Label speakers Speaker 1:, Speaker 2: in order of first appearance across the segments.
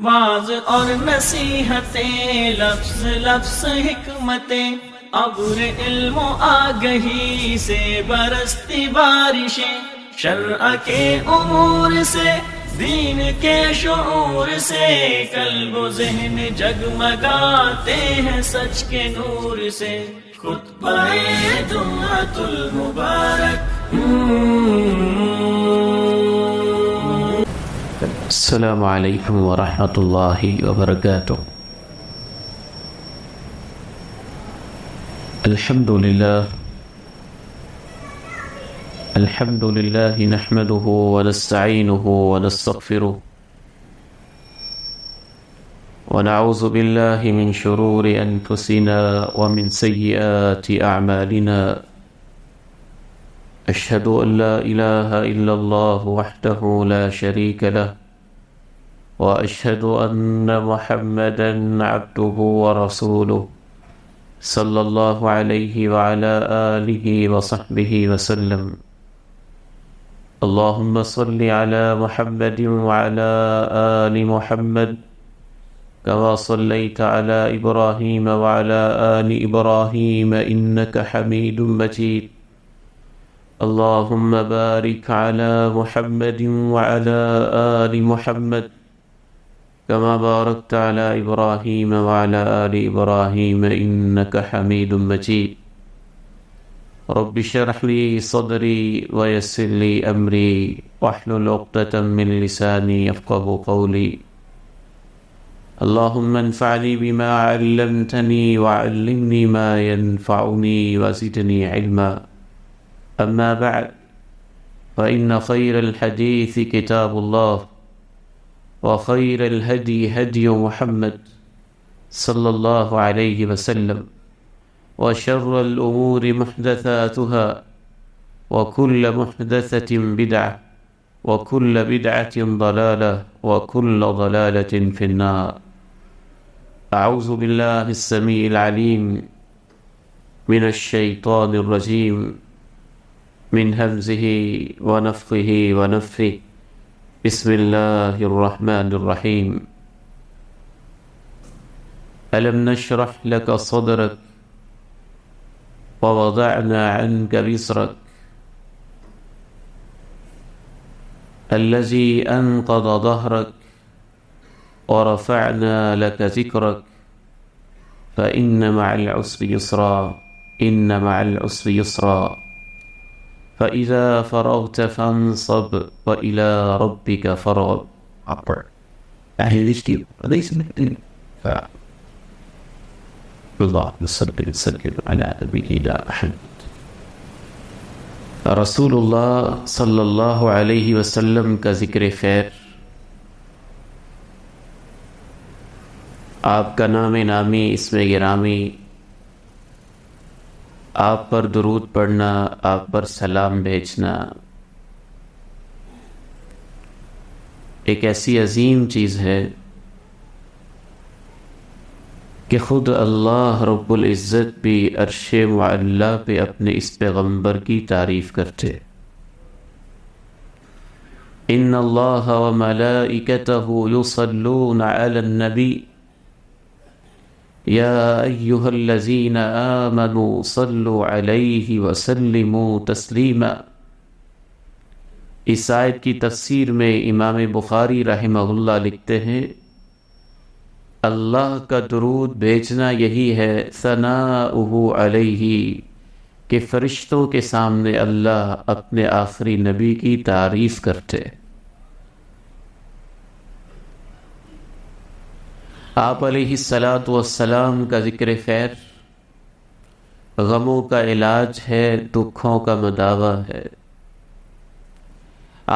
Speaker 1: Was اور نصیحتیں، لفظ لفظ حکمتیں، ابر علم و آگہی سے برستی بارشیں، شرع کے امور سے، دین کے شعور سے، قلب و ذہن جگمگاتے ہیں سچ کے نور سے۔ خطبہ جمعۃ المبارک۔
Speaker 2: السلام علیکم ورحمۃ اللہ وبرکاتہ۔ الحمد للہ نحمده ونستعینه ونستغفره ونعوذ باللہ من شرور انفسنا ومن سیئات اعمالنا، اشہد ان لا الہ الا اللہ وحدہ لا شریک لہ، وأشهد أن محمدا عبده ورسوله صلى الله عليه وعلى آله وصحبه وسلم۔ اللهم صل على محمد وعلى آل محمد كما صليت على إبراهيم وعلى آل إبراهيم إنك حميد مجيد۔ اللهم بارك على محمد وعلى آل محمد كما باركت على إبراهيم وعلى آل إبراهيم إنك حميد مجيد۔ رب اشرح لي صدري ويسر لي أمري واحلل عقدة من لساني يفقهوا قولي۔ اللهم انفعني بما علمتني وعلمني ما ينفعني وزدني علما، أما بعد فإن خير الحديث كتاب الله، وخير الهدي هدي محمد صلى الله عليه وسلم، وشر الأمور محدثاتها، وكل محدثة بدعة، وكل بدعة ضلالة، وكل ضلالة في النار۔ أعوذ بالله السميع العليم من الشيطان الرجيم، من همزه ونفخه ونفثه، بسم اللہ الرحمن الرحیم۔ ألم نشرح لك صدرك ووضعنا عنك وزرك الذي أنقض ظهرك ورفعنا لك ذكرك فإن مع العسر يسرا، إن مع العسر يسرا، فإذا فرغت فانصب وإلى ربك فرغب۔ رسول اللہ صلی اللہ علیہ وسلم کا ذکر خیر، آپ کا نام نامی، اسم گرامی، آپ پر درود پڑھنا، آپ پر سلام بھیجنا ایک ایسی عظیم چیز ہے کہ خود اللہ رب العزت بھی عرش معلی پہ اپنے اس پیغمبر کی تعریف کرتے۔ ان اللہ وملائکتہ یصلون علی النبی یا ایہا الذین آمنوا صلوا علیہ وسلموا تسلیما۔ اس آیت کی تفسیر میں امام بخاری رحمہ اللہ لکھتے ہیں، اللہ کا درود بھیجنا یہی ہے ثناؤہ علیہ، کہ فرشتوں کے سامنے اللہ اپنے آخری نبی کی تعریف کرتے۔ آپ علیہ الصلاۃ والسلام کا ذکر خیر غموں کا علاج ہے، دکھوں کا مداوع ہے۔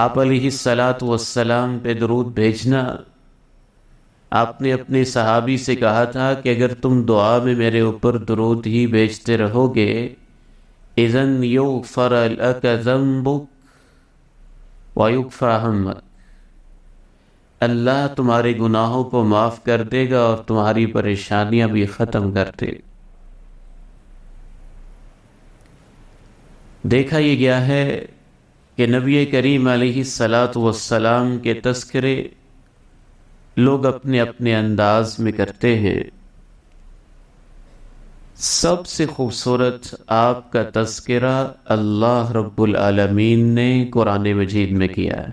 Speaker 2: آپ علیہ الصلاۃ والسلام پہ درود بھیجنا، آپ نے اپنے صحابی سے کہا تھا کہ اگر تم دعا میں میرے اوپر درود ہی بھیجتے رہو گے، اذن یغفر لک ذنبک ویکفی ہمک، اللہ تمہارے گناہوں کو معاف کر دے گا اور تمہاری پریشانیاں بھی ختم کر دے گا۔ دیکھا یہ گیا ہے کہ نبی کریم علیہ الصلاۃ والسلام کے تذکرے لوگ اپنے اپنے انداز میں کرتے ہیں. سب سے خوبصورت آپ کا تذکرہ اللہ رب العالمین نے قرآن مجید میں کیا ہے.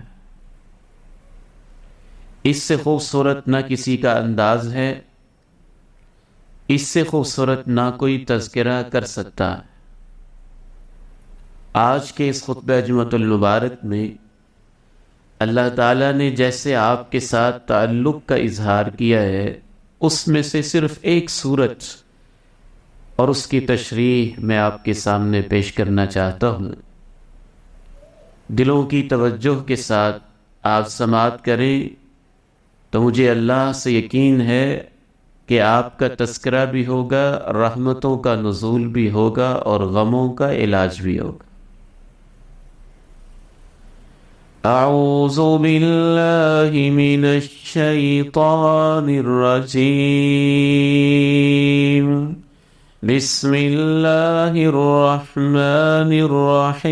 Speaker 2: اس سے خوبصورت نہ کسی کا انداز ہے، اس سے خوبصورت نہ کوئی تذکرہ کر سکتا ہے. آج کے اس خطبہ جمعۃ المبارک میں اللہ تعالیٰ نے جیسے آپ کے ساتھ تعلق کا اظہار کیا ہے، اس میں سے صرف ایک صورت اور اس کی تشریح میں آپ کے سامنے پیش کرنا چاہتا ہوں. دلوں کی توجہ کے ساتھ آپ سماعت کریں تو مجھے اللہ سے یقین ہے کہ آپ کا تذکرہ بھی ہوگا، رحمتوں کا نزول بھی ہوگا اور غموں کا علاج بھی ہوگا. اعوذ باللہ من الشیطان الرجیم. بسم اللہ الرحمن الرحیم.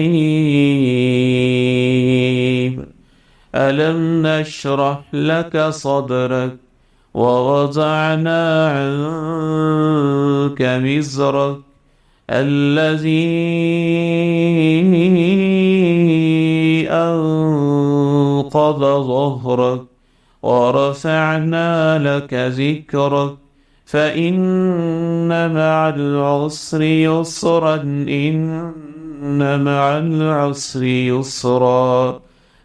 Speaker 2: ألم نشرح لك صدرك ووضعنا عنك وزرك الذي أنقض ظهرك ورفعنا لك ذكرك فإن مع العسر يسرا إن مع العسر يسرا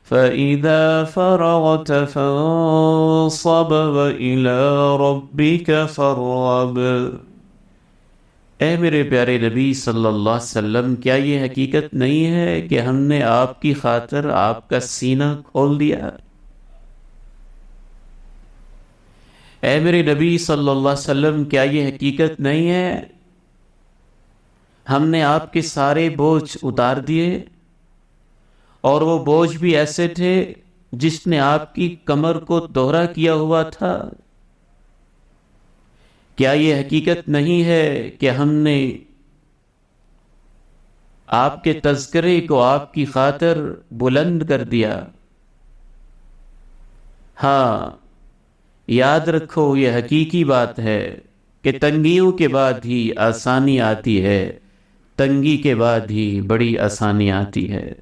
Speaker 2: فَإِذَا فَرَغْتَ فَانصَبْ وَإِلَىٰ رَبِّكَ فَارْغَب. اے میرے پیارے نبی صلی اللہ علیہ وسلم، کیا یہ حقیقت نہیں ہے کہ ہم نے آپ کی خاطر آپ کا سینہ کھول دیا؟ اے میرے نبی صلی اللہ علیہ وسلم، کیا یہ حقیقت نہیں ہے ہم نے آپ کے سارے بوجھ اتار دیے؟ اور وہ بوجھ بھی ایسے تھے جس نے آپ کی کمر کو دوہرا کیا ہوا تھا. کیا یہ حقیقت نہیں ہے کہ ہم نے آپ کے تذکرے کو آپ کی خاطر بلند کر دیا؟ ہاں، یاد رکھو، یہ حقیقی بات ہے کہ تنگیوں کے بعد ہی آسانی آتی ہے، تنگی کے بعد ہی بڑی آسانی آتی ہے.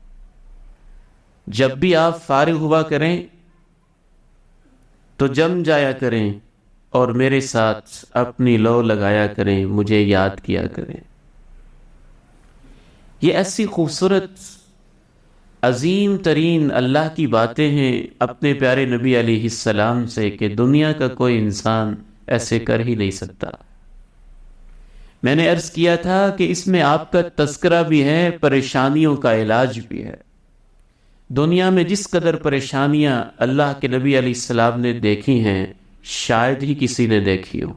Speaker 2: جب بھی آپ فارغ ہوا کریں تو جم جایا کریں اور میرے ساتھ اپنی لو لگایا کریں، مجھے یاد کیا کریں. یہ ایسی خوبصورت عظیم ترین اللہ کی باتیں ہیں اپنے پیارے نبی علیہ السلام سے کہ دنیا کا کوئی انسان ایسے کر ہی نہیں سکتا. میں نے عرض کیا تھا کہ اس میں آپ کا تذکرہ بھی ہے، پریشانیوں کا علاج بھی ہے. دنیا میں جس قدر پریشانیاں اللہ کے نبی علیہ السلام نے دیکھی ہیں، شاید ہی کسی نے دیکھی ہو.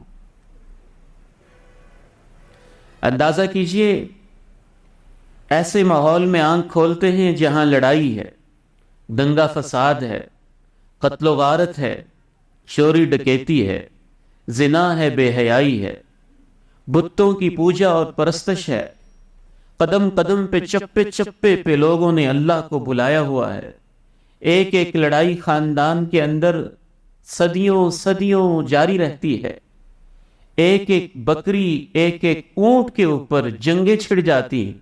Speaker 2: اندازہ کیجئے، ایسے ماحول میں آنکھ کھولتے ہیں جہاں لڑائی ہے، دنگا فساد ہے، قتل و غارت ہے، چوری ڈکیتی ہے، زنا ہے، بے حیائی ہے، بتوں کی پوجا اور پرستش ہے. قدم قدم پہ، چپے چپے پہ لوگوں نے اللہ کو بلایا ہوا ہے. ایک ایک لڑائی خاندان کے اندر صدیوں صدیوں جاری رہتی ہے. ایک ایک بکری، ایک ایک اونٹ کے اوپر جنگیں چھڑ جاتی ہیں.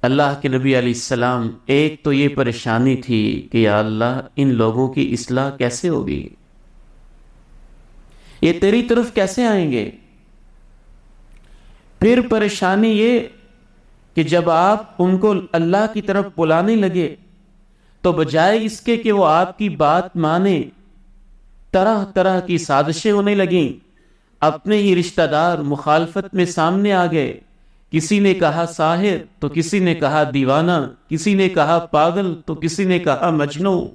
Speaker 2: اللہ کے نبی علیہ السلام، ایک تو یہ پریشانی تھی کہ یا اللہ، ان لوگوں کی اصلاح کیسے ہوگی؟ یہ تیری طرف کیسے آئیں گے؟ پھر پریشانی یہ کہ جب آپ ان کو اللہ کی طرف بلانے لگے تو بجائے اس کے کہ وہ آپ کی بات مانیں، طرح طرح کی سازشیں ہونے لگیں. اپنے ہی رشتہ دار مخالفت میں سامنے آ گئے. کسی نے کہا ساحر تو کسی نے کہا دیوانہ، کسی نے کہا پاگل تو کسی نے کہا مجنون.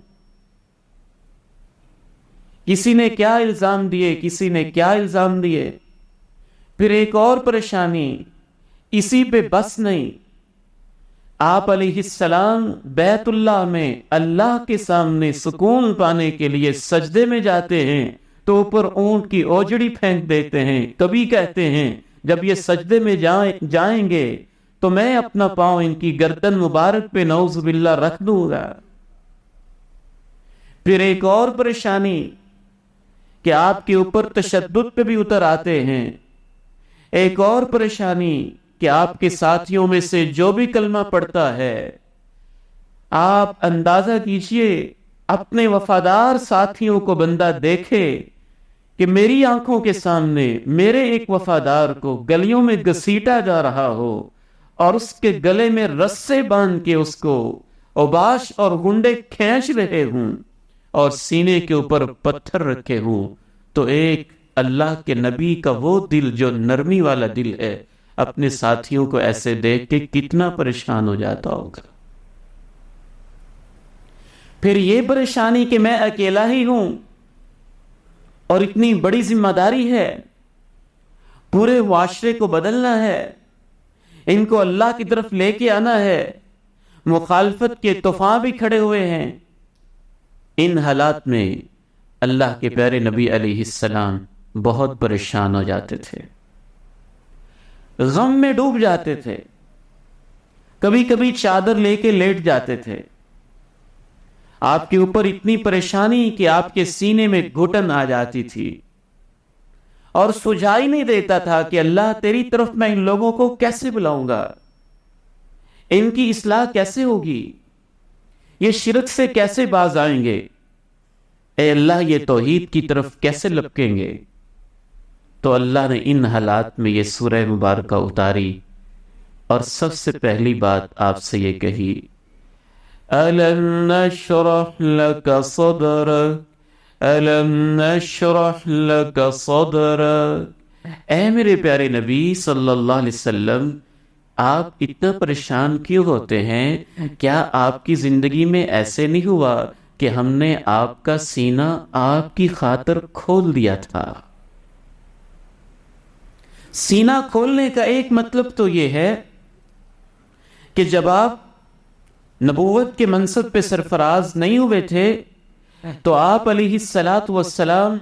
Speaker 2: کسی نے کیا الزام دیے، کسی نے کیا الزام دیے. پھر ایک اور پریشانی، اسی پہ بس نہیں، آپ علیہ السلام بیت اللہ میں اللہ کے سامنے سکون پانے کے لیے سجدے میں جاتے ہیں تو اوپر اونٹ کی اوجڑی پھینک دیتے ہیں. کبھی کہتے ہیں جب یہ سجدے میں جائیں گے تو میں اپنا پاؤں ان کی گردن مبارک پہ نعوذ باللہ رکھ دوں گا. پھر ایک اور پریشانی کہ آپ کے اوپر تشدد پہ بھی اتر آتے ہیں. ایک اور پریشانی کہ آپ کے ساتھیوں میں سے جو بھی کلمہ پڑھتا ہے، آپ اندازہ کیجئے اپنے وفادار ساتھیوں کو بندہ دیکھے کہ میری آنکھوں کے سامنے میرے ایک وفادار کو گلیوں میں گھسیٹا جا رہا ہو اور اس کے گلے میں رسے باندھ کے اس کو اوباش اور گنڈے کھینچ رہے ہوں اور سینے کے اوپر پتھر رکھے ہوں، تو ایک اللہ کے نبی کا وہ دل جو نرمی والا دل ہے اپنے ساتھیوں کو ایسے دیکھ کے کتنا پریشان ہو جاتا ہوگا. پھر یہ پریشانی کہ میں اکیلا ہی ہوں اور اتنی بڑی ذمہ داری ہے، پورے معاشرے کو بدلنا ہے، ان کو اللہ کی طرف لے کے آنا ہے، مخالفت کے طوفان بھی کھڑے ہوئے ہیں. ان حالات میں اللہ کے پیارے نبی علیہ السلام بہت پریشان ہو جاتے تھے، غم میں ڈوب جاتے تھے، کبھی کبھی چادر لے کے لیٹ جاتے تھے. آپ کے اوپر اتنی پریشانی کہ آپ کے سینے میں گھٹن آ جاتی تھی اور سجائی نہیں دیتا تھا کہ اللہ تیری طرف میں ان لوگوں کو کیسے بلاؤں گا، ان کی اصلاح کیسے ہوگی، یہ شرک سے کیسے باز آئیں گے، اے اللہ یہ توحید کی طرف کیسے لپکیں گے. تو اللہ نے ان حالات میں یہ سورہ مبارکہ اتاری اور سب سے پہلی بات آپ سے یہ کہی، أَلَمْ نَشْرَحْ لَكَ صَدْرَكَ أَلَمْ نَشْرَحْ لَكَ صَدْرَكَ. اے میرے پیارے نبی صلی اللہ علیہ وسلم، آپ اتنا پریشان کیوں ہوتے ہیں؟ کیا آپ کی زندگی میں ایسے نہیں ہوا کہ ہم نے آپ کا سینہ آپ کی خاطر کھول دیا تھا؟ سینہ کھولنے کا ایک مطلب تو یہ ہے کہ جب آپ نبوت کے منصب پہ سرفراز نہیں ہوئے تھے تو آپ علیہ السلام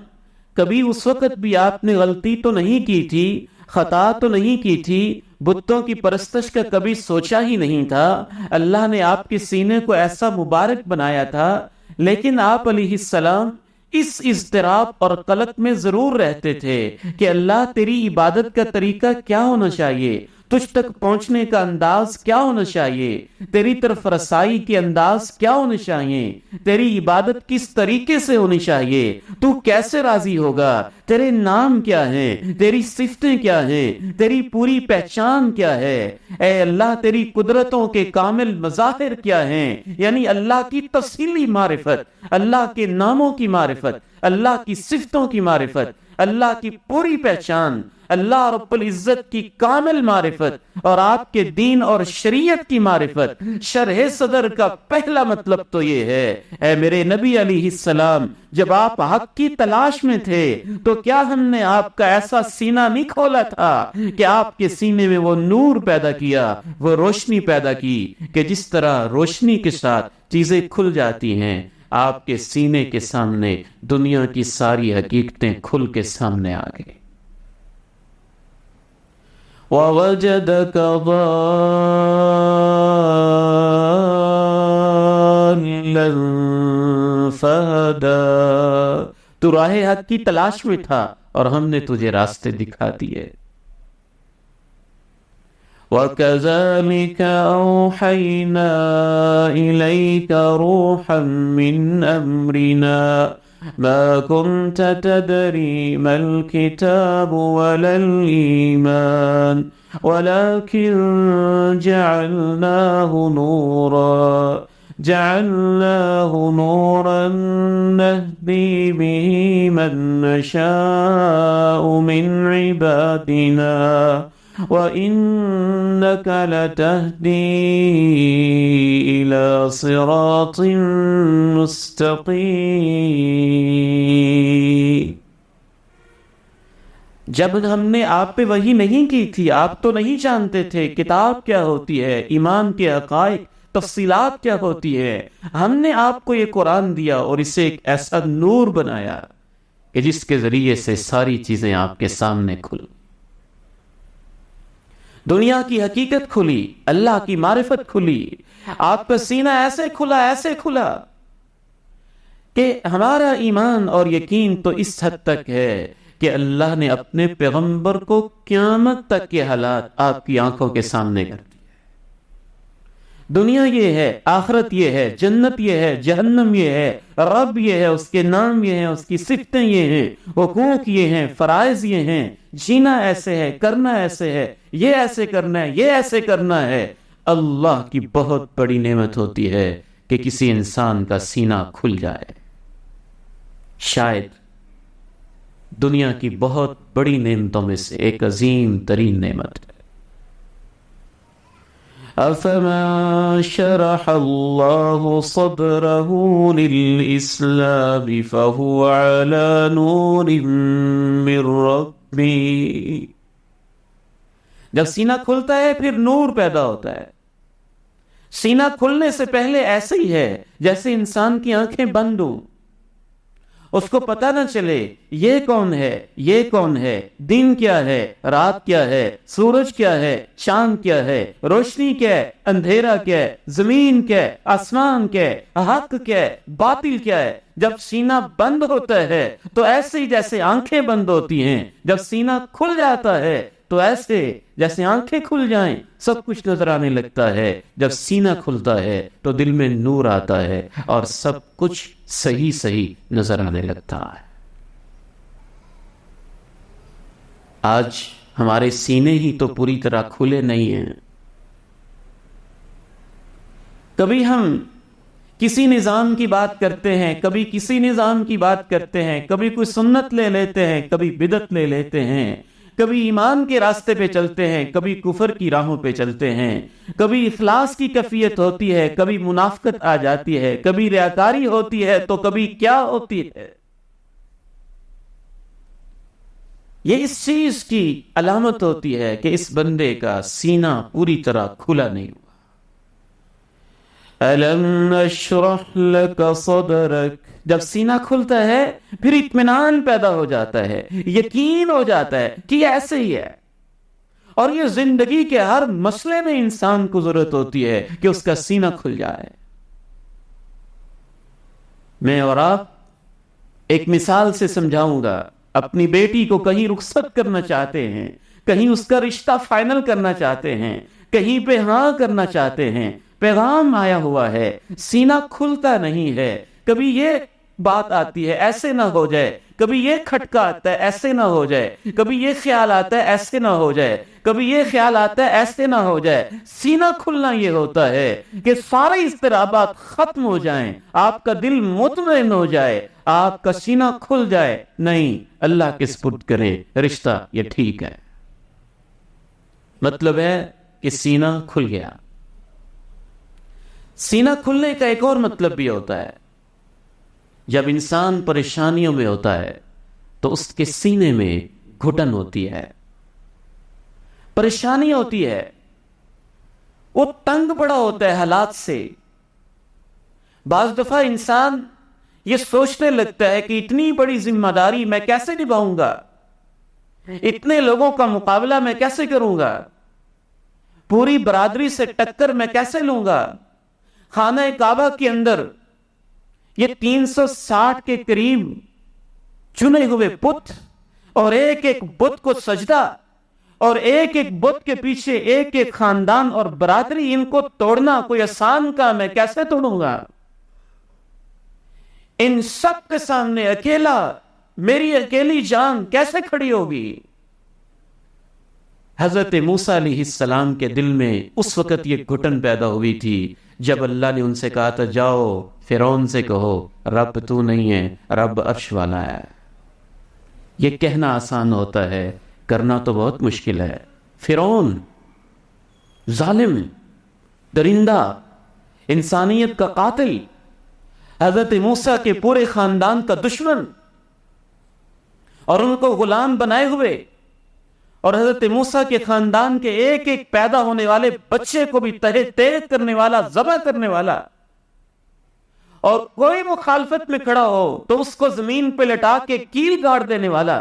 Speaker 2: کبھی اس وقت بھی آپ نے غلطی تو نہیں کی تھی، خطا تو نہیں کی تھی، بتوں کی پرستش کا کبھی سوچا ہی نہیں تھا. اللہ نے آپ کے سینے کو ایسا مبارک بنایا تھا، لیکن آپ علیہ السلام اس اضطراب اور قلق میں ضرور رہتے تھے کہ اللہ تیری عبادت کا طریقہ کیا ہونا چاہیے، تجھ تک پہنچنے کا انداز کیا ہونا چاہیے، تیری طرف رسائی کے انداز کیا ہونے چاہیے، تیری عبادت کس طریقے سے ہونی چاہیے، تو کیسے راضی ہوگا، تیرے نام کیا ہیں، تیری صفتیں کیا ہیں، تیری پوری پہچان کیا ہے، اے اللہ تیری قدرتوں کے کامل مظاہر کیا ہیں، یعنی اللہ کی تفصیلی معرفت، اللہ کے ناموں کی معرفت، اللہ کی صفتوں کی معرفت، اللہ کی پوری پہچان، اللہ رب العزت کی کامل معرفت اور آپ کے دین اور شریعت کی معرفت. شرح صدر کا پہلا مطلب تو یہ ہے، اے میرے نبی علیہ السلام، جب آپ حق کی تلاش میں تھے تو کیا ہم نے آپ کا ایسا سینہ نہیں کھولا تھا کہ آپ کے سینے میں وہ نور پیدا کیا، وہ روشنی پیدا کی کہ جس طرح روشنی کے ساتھ چیزیں کھل جاتی ہیں، آپ کے سینے کے سامنے دنیا کی ساری حقیقتیں کھل کے سامنے آ گئی. وَوَجَدَكَ ضَالًّا فَهَدَىٰ. تو راہ حق کی تلاش میں تھا اور ہم نے تجھے راستے دکھا دیے. وَكَذَلِكَ أَوْحَيْنَا إِلَيْكَ رُوحًا مِّنْ أَمْرِنَا مَا كُنْتَ تَدْرِي مَا الْكِتَابُ وَلَا الْإِيمَانُ وَلَكِنْ جَعَلْنَاهُ نُورًا نَهْدِي بِهِ مَن نَّشَاءُ مِنْ عِبَادِنَا وَإِنَّكَ لَتَهْدِي إِلَى صِرَاطٍ مُسْتَقِيمٍ. جب ہم نے آپ پہ وحی نہیں کی تھی، آپ تو نہیں جانتے تھے کتاب کیا ہوتی ہے، ایمان کے حقائق، تفصیلات کیا ہوتی ہے. ہم نے آپ کو یہ قرآن دیا اور اسے ایک ایسا نور بنایا کہ جس کے ذریعے سے ساری چیزیں آپ کے سامنے کھل، دنیا کی حقیقت کھلی، اللہ کی معرفت کھلی، آپ کا سینہ ایسے کھلا کہ ہمارا ایمان اور یقین تو اس حد تک ہے کہ اللہ نے اپنے پیغمبر کو قیامت تک کے حالات آپ کی آنکھوں کے سامنے کر دیے. دنیا یہ ہے، آخرت یہ ہے، جنت یہ ہے، جہنم یہ ہے، رب یہ ہے، اس کے نام یہ ہیں، اس کی صفتیں یہ ہیں، حقوق یہ ہیں، فرائض یہ ہیں، جینا ایسے ہے، کرنا ایسے ہے، یہ ایسے کرنا ہے، یہ ایسے کرنا ہے. اللہ کی بہت بڑی نعمت ہوتی ہے کہ کسی انسان کا سینہ کھل جائے. شاید دنیا کی بہت بڑی نعمتوں میں سے ایک عظیم ترین نعمت ہے. أَفَمَا شَرَحَ اللَّهُ صَدْرَهُ لِلْإِسْلَامِ فَهُوَ عَلَى نُورٍ مِّن رَّبِّهِ. جب سینہ کھلتا ہے پھر نور پیدا ہوتا ہے. سینہ کھلنے سے پہلے ایسے ہی ہے جیسے انسان کی آنکھیں بند ہوں، اس کو پتہ نہ چلے یہ کون ہے، یہ کون ہے، دن کیا ہے، رات کیا ہے، سورج کیا ہے، چاند کیا ہے، روشنی کیا ہے، اندھیرا کیا ہے، زمین کیا ہے، آسمان کیا ہے، حق کیا ہے، باطل کیا ہے. جب سینہ بند ہوتا ہے تو ایسے ہی جیسے آنکھیں بند ہوتی ہیں، جب سینہ کھل جاتا ہے تو ایسے جیسے آنکھیں کھل جائیں سب کچھ نظر آنے لگتا ہے. جب سینہ کھلتا ہے تو دل میں نور آتا ہے اور سب کچھ صحیح صحیح نظر آنے لگتا ہے. آج ہمارے سینے ہی تو پوری طرح کھلے نہیں ہیں. کبھی ہم کسی نظام کی بات کرتے ہیں، کبھی کسی نظام کی بات کرتے ہیں، کبھی کوئی سنت لے لیتے ہیں، کبھی بدعت لے لیتے ہیں، کبھی ایمان کے راستے پہ چلتے ہیں، کبھی کفر کی راہوں پہ چلتے ہیں، کبھی اخلاص کی کیفیت ہوتی ہے، کبھی منافقت آ جاتی ہے، کبھی ریاکاری ہوتی ہے تو کبھی کیا ہوتی ہے. یہ اس چیز کی علامت ہوتی ہے کہ اس بندے کا سینہ پوری طرح کھلا نہیں ہوا. أَلَمْ نَشْرَحْ لَكَ صَدْرَكَ. جب سینہ کھلتا ہے پھر اطمینان پیدا ہو جاتا ہے، یقین ہو جاتا ہے کہ ایسے ہی ہے. اور یہ زندگی کے ہر مسئلے میں انسان کو ضرورت ہوتی ہے کہ اس کا سینہ کھل جائے. میں اور آپ ایک مثال سے سمجھاؤں گا. اپنی بیٹی کو کہیں رخصت کرنا چاہتے ہیں، کہیں اس کا رشتہ فائنل کرنا چاہتے ہیں، کہیں پہ ہاں کرنا چاہتے ہیں، پیغام آیا ہوا ہے، سینہ کھلتا نہیں ہے. کبھی یہ بات آتی ہے ایسے نہ ہو جائے، کبھی یہ کھٹکا آتا ہے ایسے نہ ہو جائے، کبھی یہ خیال آتا ہے ایسے نہ ہو جائے، کبھی یہ خیال آتا ہے ایسے نہ ہو جائے. سینہ کھلنا یہ ہوتا ہے کہ سارے اضطرابات ختم ہو جائیں، آپ کا دل مطمئن ہو جائے، آپ کا سینہ کھل جائے. نہیں، اللہ کے سپرد کریں، رشتہ یہ ٹھیک ہے. مطلب ہے کہ سینہ کھل گیا. سینہ کھلنے کا ایک اور مطلب بھی ہوتا ہے. جب انسان پریشانیوں میں ہوتا ہے تو اس کے سینے میں گھٹن ہوتی ہے، پریشانی ہوتی ہے، وہ تنگ پڑا ہوتا ہے حالات سے. بعض دفعہ انسان یہ سوچنے لگتا ہے کہ اتنی بڑی ذمہ داری میں کیسے نبھاؤں گا، اتنے لوگوں کا مقابلہ میں کیسے کروں گا، پوری برادری سے ٹکر میں کیسے لوں گا. خانہ کعبہ کے اندر یہ 360 کے قریب چنے ہوئے بت، اور ایک ایک بت کو سجدہ، اور ایک ایک بت کے پیچھے ایک ایک خاندان اور برادری، ان کو توڑنا کوئی آسان کام ہے، کیسے توڑوں گا. ان سب کے سامنے اکیلا، میری اکیلی جان کیسے کھڑی ہوگی. حضرت موسیٰ علیہ السلام کے دل میں اس وقت یہ گھٹن پیدا ہوئی تھی جب اللہ نے ان سے کہا تھا جاؤ فرعون سے کہو رب تو نہیں ہے، رب عرش والا ہے. یہ کہنا آسان ہوتا ہے، کرنا تو بہت مشکل ہے. فرعون ظالم، درندہ، انسانیت کا قاتل، حضرت موسیٰ کے پورے خاندان کا دشمن، اور ان کو غلام بنائے ہوئے، اور حضرت موسیٰ کے خاندان کے ایک ایک پیدا ہونے والے بچے کو بھی تہہ تیغ کرنے والا، ذبح کرنے والا. اور کوئی مخالفت میں کھڑا ہو تو اس کو زمین پہ لٹا کے کیل گاڑ دینے والا.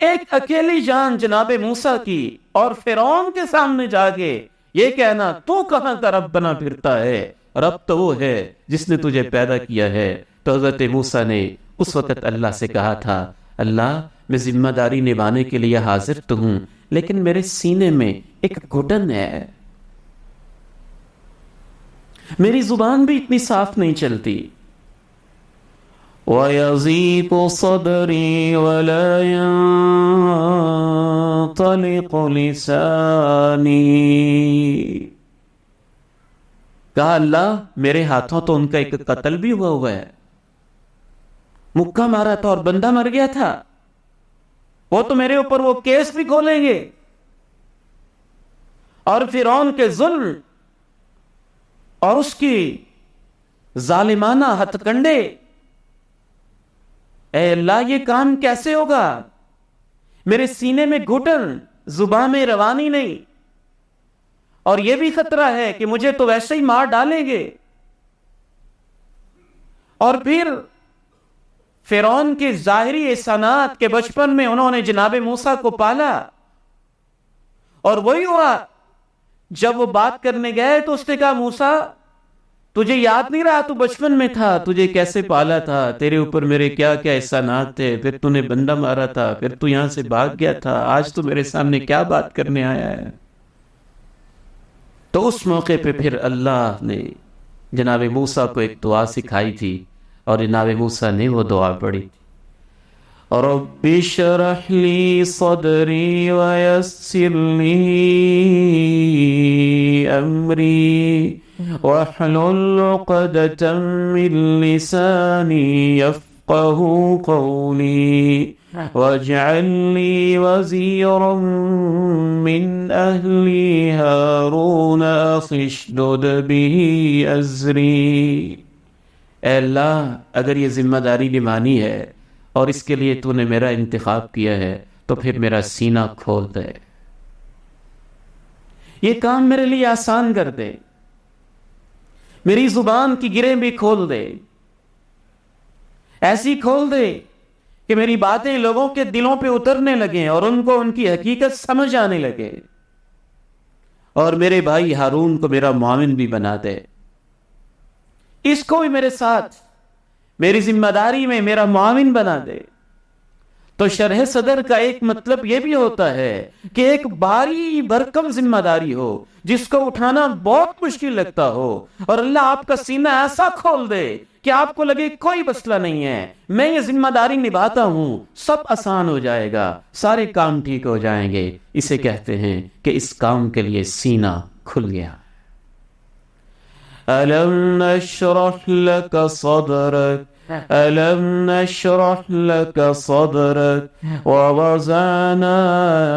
Speaker 2: ایک اکیلی جان جناب موسیٰ کی، اور فرعون کے سامنے جا کے یہ کہنا تو کہاں کا رب بنا پھرتا ہے. رب تو وہ ہے جس نے تجھے پیدا کیا ہے، تو حضرت موسیٰ نے اس وقت اللہ سے کہا تھا، اللہ میں ذمہ داری نبھانے کے لیے حاضر تو ہوں، لیکن میرے سینے میں ایک گھٹن ہے، میری زبان بھی اتنی صاف نہیں چلتی۔ وَيَضِيقُ صَدْرِي وَلَا يَنطَلِقُ لِسَانِي، کہا اللہ میرے ہاتھوں تو ان کا ایک قتل بھی ہوا ہے، مکہ مارا تھا اور بندہ مر گیا تھا، وہ تو میرے اوپر وہ کیس بھی کھولیں گے، اور فرعون کے ظلم اور اس کی ظالمانہ ہتھ کنڈے، اے اللہ یہ کام کیسے ہوگا؟ میرے سینے میں گھٹن، زبان میں روانی نہیں، اور یہ بھی خطرہ ہے کہ مجھے تو ویسے ہی مار ڈالیں گے۔ اور پھر فرعون کے ظاہری احسانات کے بچپن میں انہوں نے جناب موسیٰ کو پالا، اور وہی ہوا جب وہ بات کرنے گئے تو اس نے کہا موسیٰ تجھے یاد نہیں رہا تو بچپن میں تھا، تجھے کیسے پالا تھا، تیرے اوپر میرے کیا کیا احسانات تھے، پھر تو نے بندہ مارا تھا، پھر تو یہاں سے بھاگ گیا تھا، آج تو میرے سامنے کیا بات کرنے آیا ہے؟ تو اس موقع پہ پھر اللہ نے جناب موسیٰ کو ایک دعا سکھائی تھی، اور جناب موسیٰ نے وہ دعا پڑھی تھی، رب اشرح لی صدری ویسر لی امری واحلل عقدۃ من لسانی یفقہوا قولی واجعل لی وزیرا من اہلی ہارون اخی اشدد بہ ازری۔ اے اللہ اگر یہ ذمہ داری نبھانی ہے اور اس کے لیے تو نے میرا انتخاب کیا ہے تو پھر میرا سینہ کھول دے، یہ کام میرے لیے آسان کر دے، میری زبان کی گرہیں بھی کھول دے، ایسی کھول دے کہ میری باتیں لوگوں کے دلوں پہ اترنے لگیں اور ان کو ان کی حقیقت سمجھ آنے لگے، اور میرے بھائی ہارون کو میرا معاون بھی بنا دے، اس کو بھی میرے ساتھ میری ذمہ داری میں میرا معاون بنا دے۔ تو شرح صدر کا ایک مطلب یہ بھی ہوتا ہے کہ ایک بھاری بھرکم ذمہ داری ہو جس کو اٹھانا بہت مشکل لگتا ہو، اور اللہ آپ کا سینہ ایسا کھول دے کہ آپ کو لگے کوئی مسئلہ نہیں ہے، میں یہ ذمہ داری نبھاتا ہوں، سب آسان ہو جائے گا، سارے کام ٹھیک ہو جائیں گے۔ اسے کہتے ہیں کہ اس کام کے لیے سینہ کھل گیا۔ أَلَمْ نَشْرَحْ لَكَ صَدْرَكَ أَلَمْ نَشْرَحْ لَكَ صَدْرَكَ وَوَضَعْنَا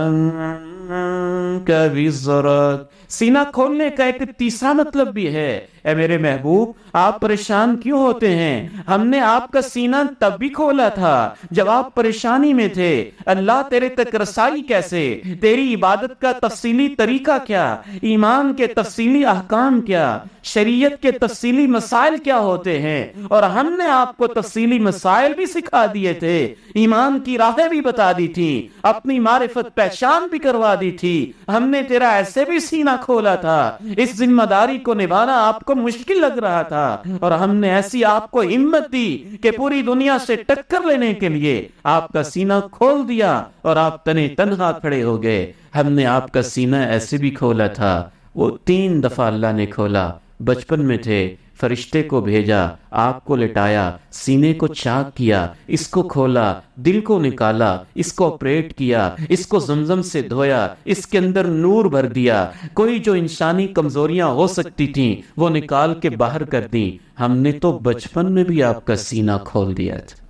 Speaker 2: عَنْكَ وِزْرَكَ۔ سینہ کھولنے کا ایک تیسرا مطلب بھی ہے، اے میرے محبوب آپ پریشان کیوں ہوتے ہیں؟ ہم نے آپ کا سینہ تب بھی کھولا تھا جب آپ پریشانی میں تھے۔ اللہ تیرے تک رسائی کیسے، تیری عبادت کا تفصیلی طریقہ کیا، ایمان کے تفصیلی احکام کیا، شریعت کے تفصیلی مسائل کیا ہوتے ہیں، اور ہم نے آپ کو تفصیلی مسائل بھی سکھا دیے تھے، ایمان کی راہیں بھی بتا دی تھی، اپنی معرفت پہچان بھی کروا دی تھی۔ ہم نے تیرا ایسے بھی سینہ کھولا تھا، اس ذمہ داری کو نبھانا آپ کو مشکل لگ رہا تھا، اور ہم نے ایسی آپ کو ہمت دی کہ پوری دنیا سے ٹکر لینے کے لیے آپ کا سینہ کھول دیا اور آپ تنے تنہا کھڑے ہو گئے۔ ہم نے آپ کا سینہ ایسے بھی کھولا تھا، وہ 3 دفعہ اللہ نے کھولا۔ بچپن میں تھے، فرشتے کو بھیجا، آپ کو لٹایا، سینے کو چاک کیا، اس کو کھولا، دل کو نکالا، اس کو آپریٹ کیا، اس کو زمزم سے دھویا، اس کے اندر نور بھر دیا، کوئی جو انسانی کمزوریاں ہو سکتی تھیں وہ نکال کے باہر کر دیں۔ ہم نے تو بچپن میں بھی آپ کا سینہ کھول دیا تھا۔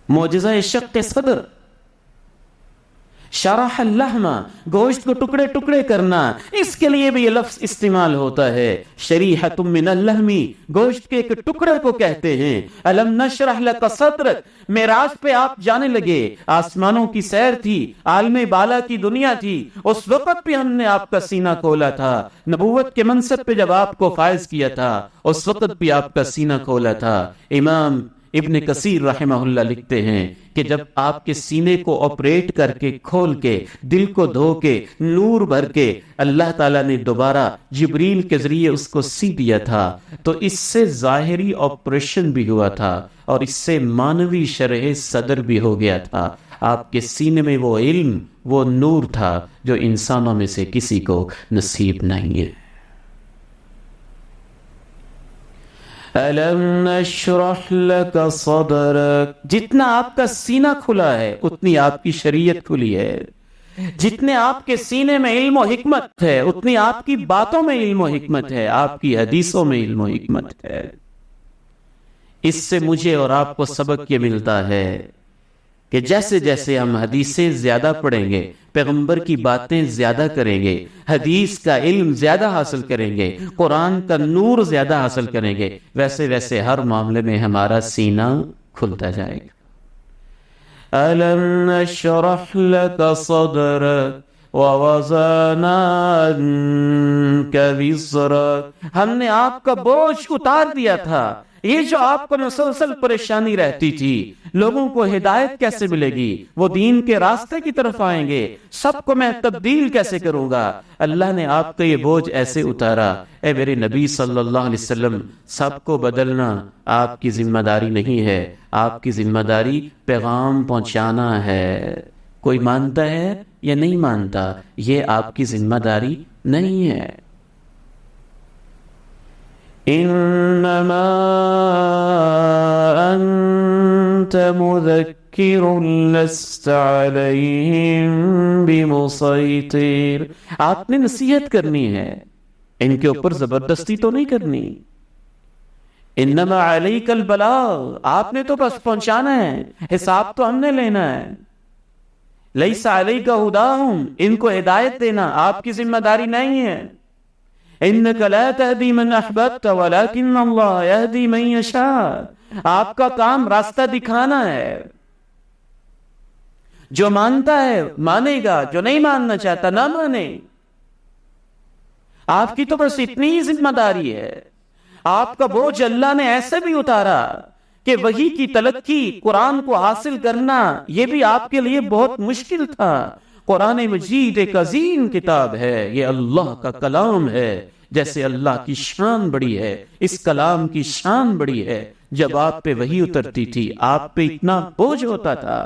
Speaker 2: معجزہ شق صدر، شرح اللحم، گوشت کو ٹکڑے ٹکڑے کرنا، اس کے لیے بھی یہ لفظ استعمال ہوتا ہے۔ شریحۃ من اللحم، گوشت کے ایک ٹکڑے کو کہتے ہیں۔ الم نشرح لک صدرک، معراج پہ آپ جانے لگے، آسمانوں کی سیر تھی، عالم بالا کی دنیا تھی، اس وقت بھی ہم نے آپ کا سینہ کھولا تھا۔ نبوت کے منصب پہ جب آپ کو فائز کیا تھا اس وقت بھی آپ کا سینہ کھولا تھا۔ امام ابن کثیر رحمہ اللہ لکھتے ہیں کہ جب آپ کے سینے کو آپریٹ کر کے کھول کے دل کو دھو کے نور بھر کے اللہ تعالیٰ نے دوبارہ جبریل کے ذریعے اس کو سی دیا تھا تو اس سے ظاہری آپریشن بھی ہوا تھا اور اس سے مانوی شرح صدر بھی ہو گیا تھا. آپ کے سینے میں وہ علم وہ نور تھا جو انسانوں میں سے کسی کو نصیب نہیں ہے. أَلَمْ نَشْرَحْ لَكَ صَدْرَكَ. جتنا آپ کا سینہ کھلا ہے اتنی آپ کی شریعت کھلی ہے. جتنے آپ کے سینے میں علم و حکمت ہے اتنی آپ کی باتوں میں علم و حکمت ہے, آپ کی حدیثوں میں علم و حکمت ہے. اس سے مجھے اور آپ کو سبق یہ ملتا ہے کہ جیسے جیسے ہم حدیثیں زیادہ پڑھیں گے, پیغمبر کی باتیں زیادہ کریں گے, حدیث کا علم زیادہ حاصل کریں گے, قرآن کا نور زیادہ حاصل کریں گے, ویسے ویسے ہر معاملے میں ہمارا سینہ کھلتا جائے گا. أَلَمْ نَشْرَحْ لَكَ صَدْرَكَ وَوَضَعْنَا عَنكَ وِزْرَكَ. ہم نے آپ کا بوجھ اتار دیا تھا. یہ جو آپ کو مسلسل پریشانی رہتی تھی, لوگوں کو ہدایت کیسے ملے گی, وہ دین کے راستے کی طرف آئیں گے, سب کو میں تبدیل کیسے کروں گا, اللہ نے آپ کا یہ بوجھ ایسے اتارا. اے میرے نبی صلی اللہ علیہ وسلم, سب کو بدلنا آپ کی ذمہ داری نہیں ہے, آپ کی ذمہ داری پیغام پہنچانا ہے. کوئی مانتا ہے یا نہیں مانتا, یہ آپ کی ذمہ داری نہیں ہے. انما انت مذکر لست علیہم بمسیطر. آپ نے نصیحت کرنی ہے, ان کے اوپر زبردستی تو نہیں کرنی. انما علیک البلاغ, آپ نے تو بس پہنچانا ہے, حساب تو ہم نے لینا ہے. لیس علیک ہداہم, ان کو ہدایت دینا آپ کی ذمہ داری نہیں ہے. انک لا تہدی من احببت ولکن اللہ یہدی من یشاء. آپ کا کام راستہ دکھانا ہے. جو مانتا ہے مانے گا, جو نہیں ماننا چاہتا نہ مانے. آپ کی تو بس اتنی ہی ذمہ داری ہے. آپ کا بوجھ اللہ نے ایسے بھی اتارا کہ وحی کی تلقی, قرآن کو حاصل کرنا, یہ بھی آپ کے لیے بہت مشکل تھا. قرآن مجید ایک عظیم کتاب ہے, یہ اللہ کا کلام ہے. جیسے اللہ کی شان بڑی ہے, اس کلام کی شان بڑی ہے. جب آپ پہ وحی اترتی تھی آپ پہ اتنا بوجھ ہوتا تھا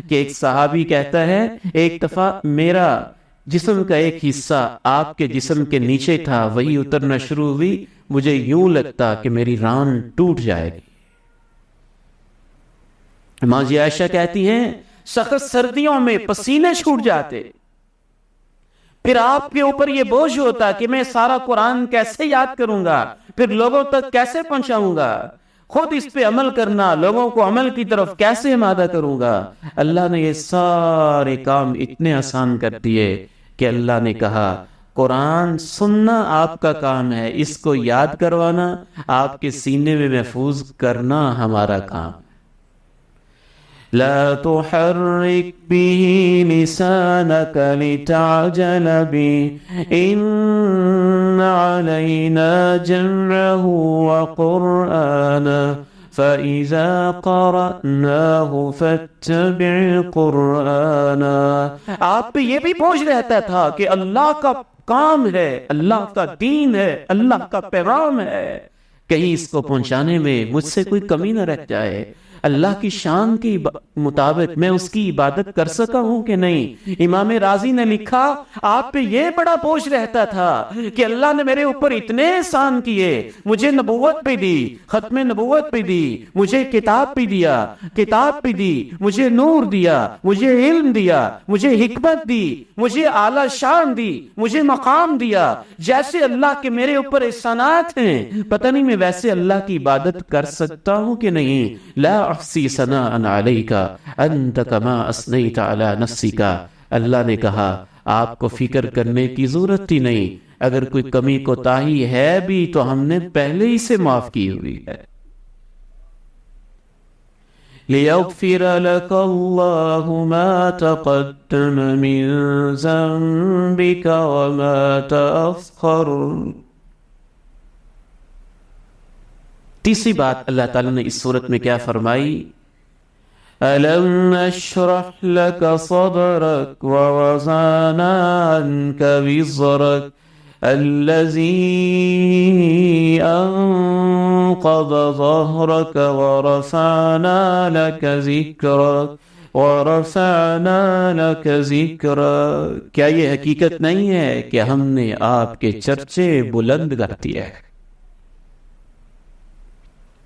Speaker 2: کہ ایک صحابی کہتا ہے, ایک دفعہ میرا جسم کا ایک حصہ آپ کے جسم کے نیچے تھا, وحی اترنا شروع ہوئی, مجھے یوں لگتا کہ میری ران ٹوٹ جائے گی. ماں جی عائشہ کہتی ہیں سخت سردیوں میں پسینے چھوٹ جاتے, پھر آپ کے اوپر یہ بوجھ ہوتا کہ میں سارا قرآن کیسے یاد کروں گا, پھر لوگوں تک کیسے پہنچاؤں گا, خود اس پہ عمل کرنا, لوگوں کو عمل کی طرف کیسے آمادہ کروں گا. اللہ نے یہ سارے کام اتنے آسان کر دیے کہ اللہ نے کہا قرآن سننا آپ کا کام ہے, اس کو یاد کروانا, آپ کے سینے میں محفوظ کرنا ہمارا کام. لا تحرك به لسانك لتعجل به إن علينا جمعه وقرآنه فإذا قرأناه فاتبع قرآنه. آپ پہ یہ بھی بوجھ رہتا تھا کہ اللہ کا کام ہے, اللہ کا دین ہے, اللہ کا پیغام ہے, کہیں اس کو پہنچانے میں مجھ سے کوئی کمی نہ رہ جائے. اللہ کی شان کے مطابق میں اس کی عبادت کر سکا ہوں کہ نہیں. امام رازی نے لکھا آپ پہ یہ بڑا بوجھ رہتا تھا کہ اللہ نے میرے اوپر اتنے احسان کیے, مجھے نبوت پہ دی, ختم نبوت پہ دی, مجھے کتاب پہ دیا, کتاب پہ دی, مجھے نور دیا, مجھے علم دیا, مجھے حکمت دی, مجھے اعلی شان دی, مجھے مقام دیا. جیسے اللہ کے میرے اوپر احسانات ہیں, پتہ نہیں میں ویسے اللہ کی عبادت کر سکتا ہوں کہ نہیں. لا احصی ثناء علیک انت کما اثنیت علی نفسک. اللہ نے کہا آپ کو فکر کرنے کی ضرورت ہی نہیں, اگر کوئی کمی کوتاہی ہے بھی تو ہم نے پہلے ہی سے معاف کی ہوئی ہے. لِيَغْفِرَ لَكَ اللَّهُ مَا تَقَدَّمَ مِن ذَنبِكَ وَمَا تَأَخَّرَ. تیسری بات اللہ تعالیٰ نے اس صورت میں کیا فرمائی؟ أَلَمْ نَشْرَحْ لَكَ صَدْرَكَ وَوَضَعْنَا عَنْكَ وِزْرَكَ الَّذِي أَنقَضَ ظَهْرَكَ وَرَفَعْنَا لَكَ ذِكْرَكَ کیا یہ حقیقت نہیں ہے کہ ہم نے آپ کے چرچے بلند کر دیے؟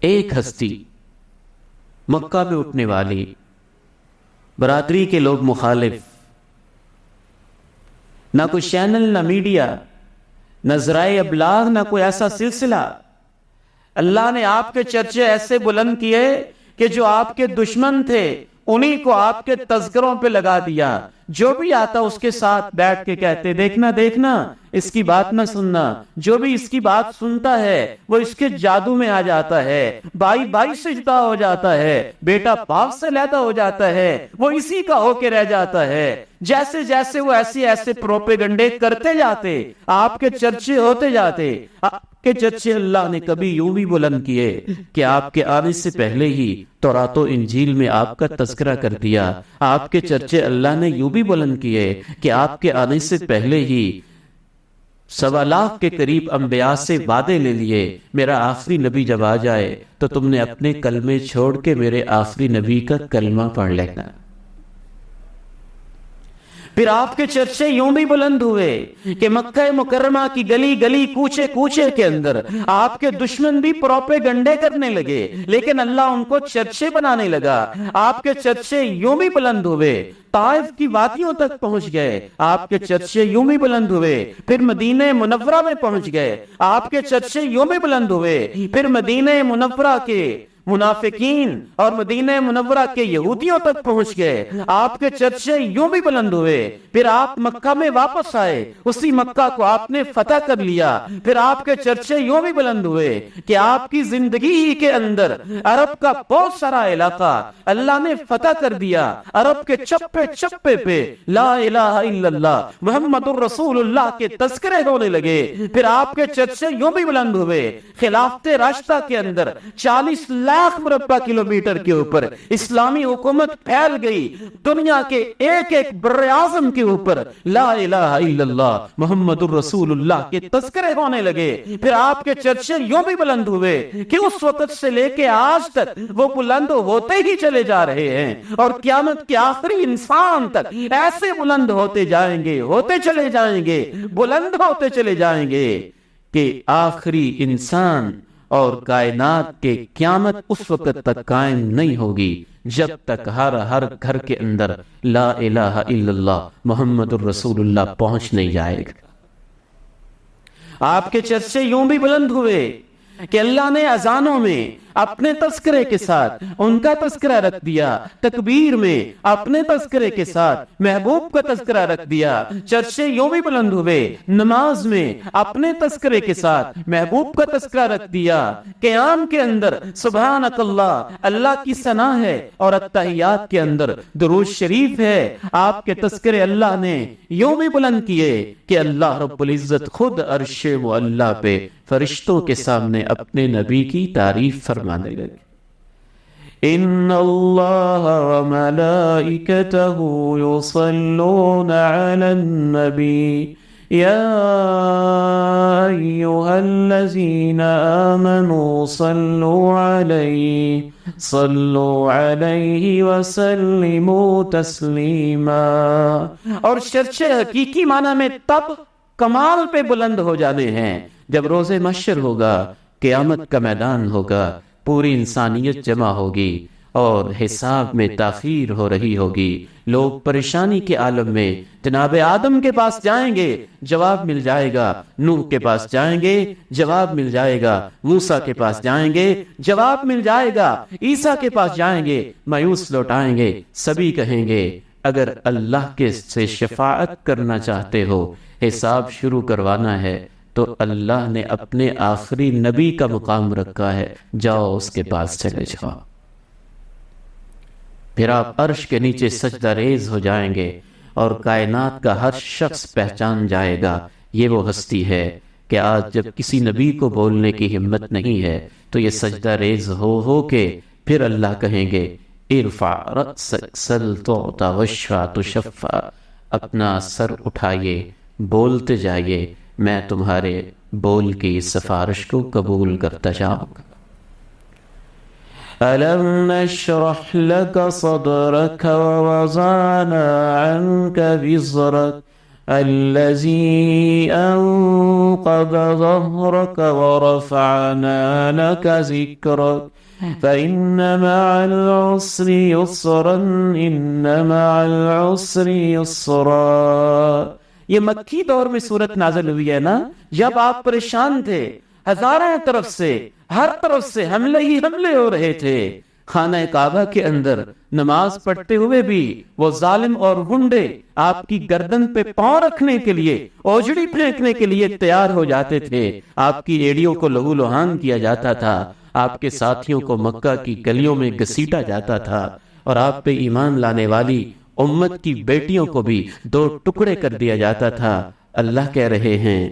Speaker 2: ایک ہستی مکہ میں اٹھنے والی، برادری کے لوگ مخالف، نہ کوئی چینل، نہ میڈیا، نہ ذرائع ابلاغ، نہ کوئی ایسا سلسلہ، اللہ نے آپ کے چرچے ایسے بلند کیے کہ جو آپ کے دشمن تھے انہی کو آپ کے تذکروں پہ لگا دیا۔ جو بھی آتا اس کے ساتھ بیٹھ کے کہتے دیکھنا دیکھنا اس کی بات نہ سننا، جو بھی اس کی بات سنتا ہے وہ اس کے جادو میں آ جاتا ہے، بھائی بھائی سے جدا ہو جاتا ہے، بیٹا باپ سے علیحدہ ہو جاتا ہے، وہ اسی کا ہو کے رہ جاتا ہے۔ جیسے جیسے وہ ایسے پروپیگنڈے کرتے جاتے، آپ کے چرچے ہوتے جاتے، آپ کے چرچے اللہ نے کبھی یوں بھی بلند کیے کہ آپ کے آنے سے پہلے ہی تورات و انجیل میں آپ کا تذکرہ کر دیا۔ آپ کے چرچے اللہ نے یوں بھی بلند کیے کہ آپ کے آنے سے پہلے ہی 1.25 لاکھ کے قریب انبیاء سے وعدے لے لیے، میرا آخری نبی جب آ جائے تو تم نے اپنے کلمے چھوڑ کے میرے آخری نبی کا کلمہ پڑھ لینا۔ پھر آپ کے چرچے یوں بھی بلند ہوئے کہ مکہ مکرمہ کی گلی گلی کوچے کوچے کے اندر آپ کے دشمن بھی پروپیگنڈے کرنے لگے، لیکن اللہ ان کو چرچے بنانے لگا۔ آپ کے چرچے یوں بھی بلند ہوئے، طائف کی وادیوں تک پہنچ گئے، آپ کے چرچے یوں بھی بلند ہوئے، پھر مدینہ منورہ میں پہنچ گئے، آپ کے چرچے یوں بھی بلند ہوئے، پھر مدینہ منورہ کے منافقین اور مدینہ منورہ کے یہودیوں تک پہنچ گئے، آپ کے چرچے یوں بھی بلند ہوئے، پھر آپ مکہ میں واپس آئے، اسی مکہ کو آپ نے فتح کر لیا، پھر آپ کے چرچے یوں بھی بلند ہوئے کہ آپ کی زندگی ہی کے اندر عرب کا بہت سارا علاقہ اللہ نے فتح کر دیا، عرب کے چپے چپے پہ لا الہ الا اللہ محمد الرسول اللہ کے تذکرے ہونے لگے، پھر آپ کے چرچے یوں بھی بلند ہوئے، خلافت راشدہ کے اندر 40 لاکھ مربع کلومیٹر کے اوپر اسلامی حکومت پھیل گئی، دنیا کے ایک ایک بر اعظم کے اوپر لا الہ الا اللہ محمد الرسول اللہ کے تذکرے ہونے لگے، پھر آپ کے چرچے یوں بھی بلند ہوئے کہ اس وقت سے لے کے آج تک وہ بلند ہوتے ہی چلے جا رہے ہیں، اور قیامت کے آخری انسان تک ایسے بلند ہوتے جائیں گے، ہوتے چلے جائیں گے، بلند ہوتے چلے جائیں گے کہ آخری انسان اور کائنات کے قیامت اس وقت تک قائم نہیں ہوگی جب تک ہر گھر کے اندر لا الہ الا اللہ محمد الرسول اللہ پہنچ نہیں جائے گا۔ آپ کے چرچے یوں بھی بلند ہوئے کہ اللہ نے اذانوں میں اپنے تذکرے کے ساتھ ان کا تذکرہ رکھ دیا، تکبیر میں اپنے تذکرے کے ساتھ محبوب کا تذکرہ رکھ دیا، چرچے یوں بھی بلند ہوئے، نماز میں اپنے تذکرے کے ساتھ محبوب کا تذکرہ رکھ دیا، قیام کے اندر سبحانک اللہ اللہ کی ثنا ہے، اور التحیات کے اندر درود شریف ہے۔ آپ کے تذکرے اللہ نے یوں بھی بلند کیے کہ اللہ رب العزت خود عرش معلیٰ پہ فرشتوں کے سامنے اپنے نبی کی تعریف فرمانے لگے۔ ان اللہ وملائکتہ یصلون علی النبی یا ایہا الذین آمنوا صلوا علیہ وسلموا تسلیما۔ اور چرچے حقیقی معنی میں تب کمال پہ بلند ہو جانے ہیں جب روز محشر ہوگا، قیامت کا میدان ہوگا، پوری انسانیت جمع ہوگی اور حساب میں تاخیر ہو رہی ہوگی، لوگ پریشانی کے عالم میں جناب آدم کے پاس جائیں گے، جواب مل جائے گا، نوح کے پاس جائیں گے، جواب مل جائے گا، موسیٰ کے پاس جائیں گے، جواب مل جائے گا، عیسیٰ کے پاس جائیں گے، مایوس لوٹائیں گے، سبھی کہیں گے اگر اللہ کے سے شفاعت کرنا چاہتے ہو، حساب شروع کروانا ہے تو اللہ نے اپنے آخری نبی کا مقام رکھا ہے، جاؤ اس کے پاس چلے جاؤ۔ پھر آپ عرش کے نیچے سجدہ ریز ہو جائیں گے اور کائنات کا ہر شخص پہچان جائے گا یہ وہ ہستی ہے کہ آج جب کسی نبی کو بولنے کی ہمت نہیں ہے تو یہ سجدہ ریز ہو کے پھر اللہ کہیں گے ارفع رأسک سل تعطى واشفع تشفع، اپنا سر اٹھائیے، بولتے جائیے، میں تمہارے بول کی سفارش کو قبول کرتا جاؤں گا۔ أَلَمْ نَشْرَحْ لَكَ صَدْرَكَ وَوَضَعْنَا عَنْكَ وِزْرَكَ الَّذِي أَنقَضَ ظَهْرَكَ وَرَفَعْنَا لَكَ ذِكْرَكَ فَإِنَّ مَعَ الْعُسْرِ يُسْرًا إِنَّ مَعَ الْعُسْرِ يُسْرًا۔ یہ مکی دور میں صورت نازل ہوئی ہے نا، جب آپ پریشان تھے، ہزاروں طرف سے، ہر طرف سے حملے ہی حملے ہو رہے تھے۔ خانہ کعبہ کے اندر نماز پڑھتے ہوئے بھی وہ ظالم اور گنڈے آپ کی گردن پہ پاؤں رکھنے کے لیے، اوجڑی پھینکنے کے لیے تیار ہو جاتے تھے، آپ کی ایڑیوں کو لہو لہان کیا جاتا تھا، آپ کے ساتھیوں کو مکہ کی گلیوں میں گھسیٹا جاتا تھا، اور آپ پہ ایمان لانے والی امت کی بیٹیوں کو بھی دو ٹکڑے کر دیا جاتا تھا۔ اللہ کہہ رہے ہیں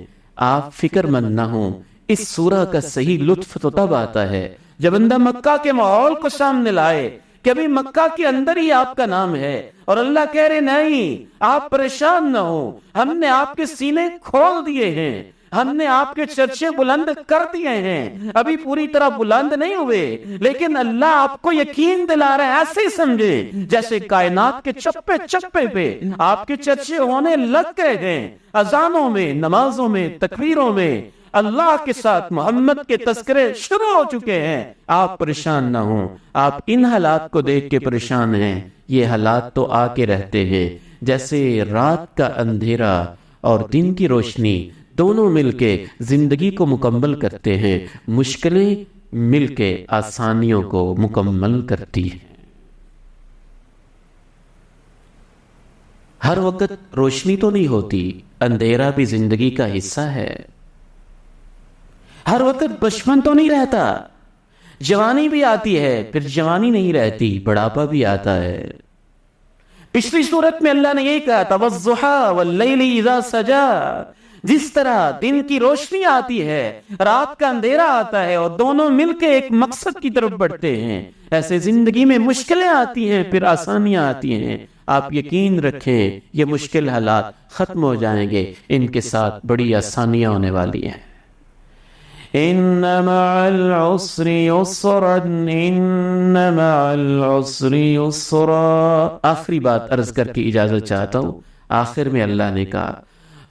Speaker 2: آپ فکر مند نہ ہوں، اس سورہ کا صحیح لطف تو تب آتا ہے جب بندہ مکہ کے ماحول کو سامنے لائے کہ ابھی مکہ کے اندر ہی آپ کا نام ہے، اور اللہ کہہ رہے نہیں آپ پریشان نہ ہو، ہم نے آپ کے سینے کھول دیے ہیں، ہم نے آپ کے چرچے بلند کر دیے ہیں، ابھی پوری طرح بلند نہیں ہوئے، لیکن اللہ آپ کو یقین دلا رہا ہے، ایسے ہی سمجھے جیسے کائنات کے چپے چپے پہ آپ کے چرچے ہونے لگ گئے ہیں، اذانوں میں، نمازوں میں، تکبیروں میں اللہ کے ساتھ محمد کے تذکرے شروع ہو چکے ہیں۔ آپ پریشان نہ ہوں، آپ ان حالات کو دیکھ کے پریشان ہیں، یہ حالات تو آ کے رہتے ہیں، جیسے رات کا اندھیرا اور دن کی روشنی دونوں مل کے زندگی کو مکمل کرتے ہیں، مشکلیں مل کے آسانیوں کو مکمل کرتی ہیں۔ ہر وقت روشنی تو نہیں ہوتی، اندھیرا بھی زندگی کا حصہ ہے۔ ہر وقت بچپن تو نہیں رہتا، جوانی بھی آتی ہے، پھر جوانی نہیں رہتی، بڑھاپا بھی آتا ہے۔ پچھلی صورت میں اللہ نے یہی کہا تھا وَالضُّحَىٰ وَاللَّيْلِ إِذَا سَجَىٰ، جس طرح دن کی روشنی آتی ہے، رات کا اندھیرا آتا ہے، اور دونوں مل کے ایک مقصد کی طرف بڑھتے ہیں، ایسے زندگی میں مشکلیں آتی ہیں، پھر آسانیاں آتی ہیں۔ آپ یقین رکھیں یہ مشکل حالات ختم ہو جائیں گے، ان کے ساتھ بڑی آسانیاں ہونے والی ہیں۔ إِنَّ مَعَ الْعُسْرِ يُسْرًا إِنَّ مَعَ الْعُسْرِ يُسْرًا۔ آخری بات عرض کر کے اجازت چاہتا ہوں، آخر میں اللہ نے کہا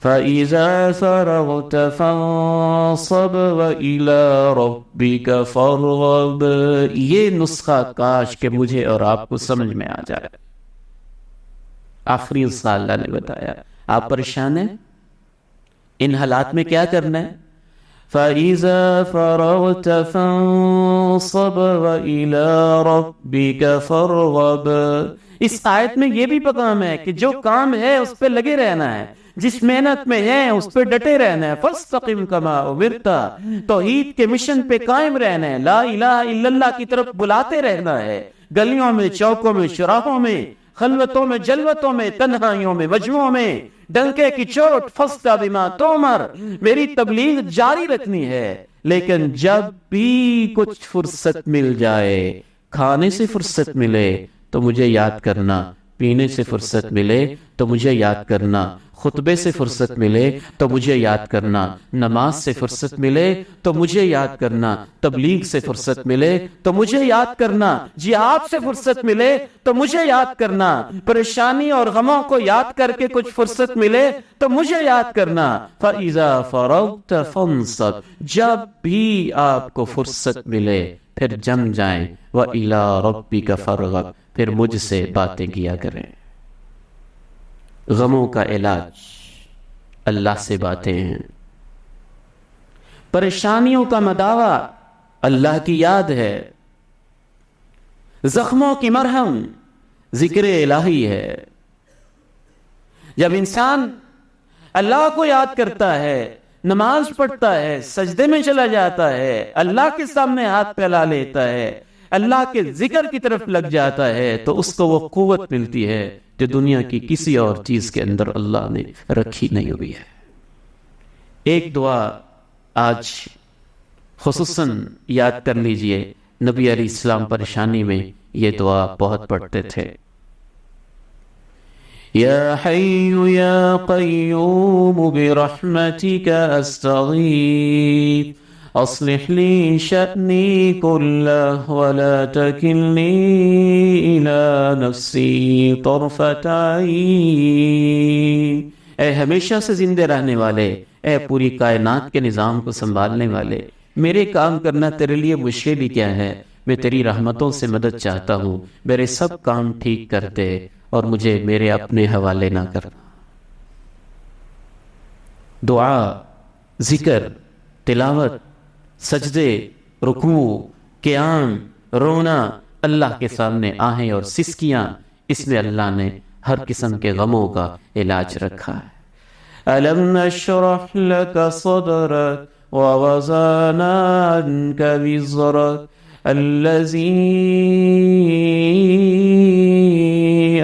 Speaker 2: فَإِذَا فَرَغْتَ فَانصَبْ وَإِلَىٰ رَبِّكَ فَارْغَب۔ یہ نسخہ کاش کہ مجھے اور آپ کو سمجھ میں آ جائے۔ آخری نسخہ اللہ نے بتایا۔ آپ پریشان ہیں، ان حالات میں کیا کرنا ہے؟ فَإِذَا فَرَغْتَ فَانصَبْ وَإِلَىٰ رَبِّكَ فَارْغَب۔ اس آیت میں یہ بھی پیغام ہے کہ جو کام ہے اس پہ لگے رہنا ہے، جس محنت میں ہے اس پہ ڈٹے رہنا ہے۔ فَاسْتَقِمْ كَمَا أُمِرْتَ، توحید کے مشن پہ قائم رہنا ہے، لا الہ الا اللہ کی طرف بلاتے رہنا ہے، گلیوں میں، چوکوں میں، چوراہوں میں، خلوتوں میں، جلوتوں میں، تنہائیوں میں، مجموعوں میں، ڈنکے کی چوٹ فَاسْتَ بِمَا تُؤْمَرْ، میری تبلیغ جاری رکھنی ہے۔ لیکن جب بھی کچھ فرصت مل جائے، کھانے سے فرصت ملے تو مجھے یاد کرنا، پینے سے فرصت ملے تو مجھے یاد کرنا، خطبے سے فرصت ملے تو مجھے یاد کرنا، نماز سے فرصت ملے تو مجھے یاد کرنا، تبلیغ سے فرصت ملے تو مجھے یاد کرنا، جہاد سے فرصت ملے تو مجھے یاد کرنا، پریشانی اور غموں کو یاد کر کے کچھ فرصت ملے تو مجھے یاد کرنا۔ فَإِذَا فَرَغْتَ فَانصَبْ، جب بھی آپ کو فرصت ملے پھر جم جائیں، وَإِلَىٰ رَبِّكَ فَارْغَب، پھر مجھ سے باتیں کیا کریں۔ غموں کا علاج اللہ سے باتیں ہیں، پریشانیوں کا مداوا اللہ کی یاد ہے، زخموں کی مرہم ذکر الہی ہے۔ جب انسان اللہ کو یاد کرتا ہے، نماز پڑھتا ہے، سجدے میں چلا جاتا ہے، اللہ کے سامنے ہاتھ پھیلا لیتا ہے، اللہ کے ذکر کی طرف لگ جاتا ہے، تو اس کو وہ قوت ملتی ہے جو دنیا کی کسی اور چیز کے اندر اللہ نے رکھی نہیں ہوئی ہے۔ ایک دعا آج خصوصاً یاد کر لیجئے، نبی علیہ السلام پریشانی میں یہ دعا بہت پڑھتے تھے، یا حی یا قیوم برحمتک استغیث اصلح لی شأنی کلہ ولا تکلنی الی نفسی طرفۃ عین۔ اے ہمیشہ سے زندے رہنے والے، اے پوری کائنات کے نظام کو سنبھالنے والے، میرے کام کرنا تیرے لیے مشکل ہی کیا ہے، میں تیری رحمتوں سے مدد چاہتا ہوں، میرے سب کام ٹھیک کر دے اور مجھے میرے اپنے حوالے نہ کرنا۔ دعا، ذکر، تلاوت، سجدے، رکوع، قیام، رونا، اللہ کے سامنے آہیں اور سسکیاں، اس میں اللہ نے ہر قسم کے غموں کا علاج رکھا ہے۔ ألم نشرح لك صدرك ووضعنا عنك وزرك الذي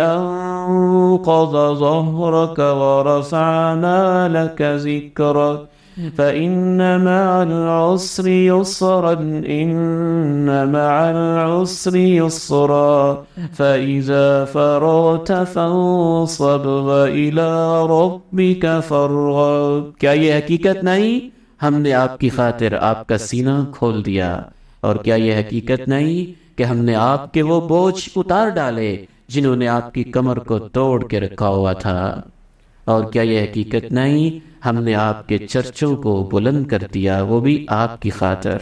Speaker 2: أنقض ظهرك ورفعنا لك ذكرك فإن مع العسر يسرا إن مع العسر يسرا فإذا فرغت فانصب وإلى ربك فارغب۔ کیا یہ حقیقت نہیں ہم نے آپ کی خاطر آپ کا سینہ کھول دیا، اور کیا یہ حقیقت نہیں کہ ہم نے آپ کے وہ بوجھ اتار ڈالے جنہوں نے آپ کی کمر کو توڑ کے رکھا ہوا تھا، اور کیا یہ حقیقت نہیں ہم نے آپ کے چرچوں کو بلند کر دیا، وہ بھی آپ کی خاطر۔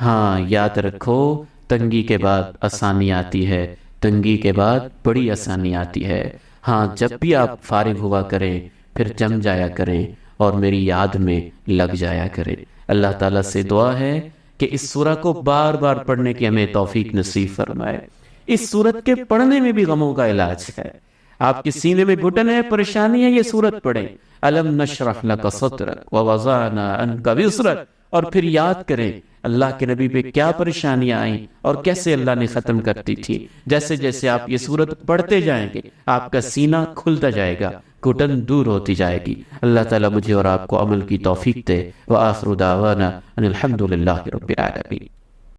Speaker 2: ہاں یاد رکھو، تنگی کے بعد آسانی آتی ہے، تنگی کے بعد بڑی آسانی آتی ہے۔ ہاں جب بھی آپ فارغ ہوا کریں پھر جم جایا کریں اور میری یاد میں لگ جایا کریں۔ اللہ تعالیٰ سے دعا ہے کہ اس سورہ کو بار بار پڑھنے کی ہمیں توفیق نصیب فرمائے۔ اس سورت کے پڑھنے میں بھی غموں کا علاج ہے۔ آپ کے سینے میں گھٹن ہے، پریشانی ہے، یہ سورت پڑھیں، الم نشرح لک صدرک ووضعنا عنک وزرک، اور پھر یاد کریں اللہ کے نبی پہ کیا پریشانیاں آئیں اور کیسے اللہ نے ختم کرتی تھی۔ جیسے جیسے آپ یہ سورت پڑھتے جائیں گے آپ کا سینہ کھلتا جائے گا، گھٹن دور ہوتی جائے گی۔ اللہ تعالیٰ مجھے اور آپ کو عمل کی توفیق دے۔ وآخر دعوانا ان الحمد للہ رب العالمین۔